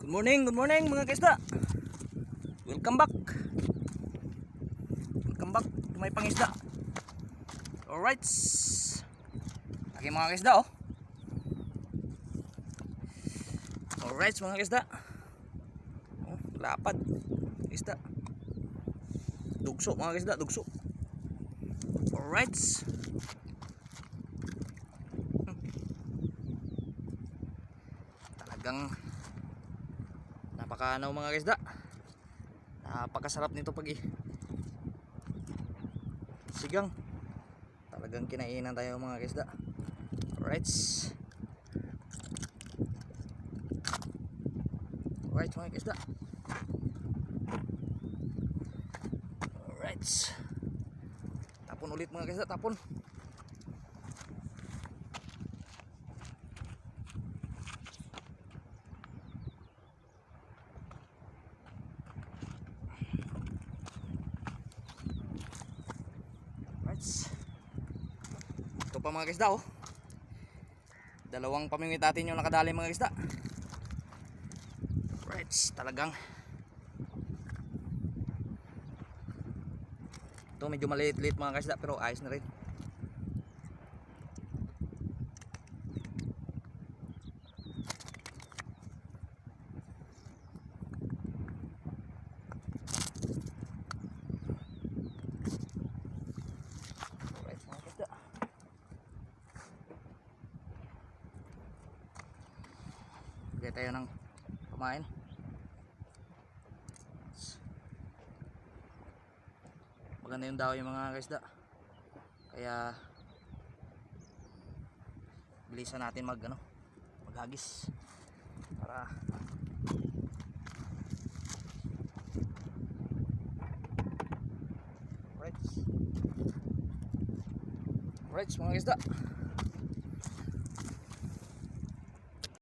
Good morning mga kaisda. Welcome back. Welcome back to my pangisda. Alright. Lagi mga kaisda oh. Alright mga kaisda. Oh, lapad. Kaisda. Dugso mga kaisda, dugso. Alright. Talagang napakaanaw mga kaisda. Napakasarap nito pag sigang. Talagang kinainan tayo mga kaisda. Alright. Alright mga kaisda. Alright. Tapon ulit mga kaisda, tapon. Ito pa mga kaisda oh. Dalawang pamingwit natin yung nakadali mga kaisda. Right, talagang ito medyo maliit-liit mga kaisda pero ayos na rin. Bigay tayo ng kumain. Maganda yung daw yung mga kaisda. Kaya bilisan natin maghagis para right mga kaisda.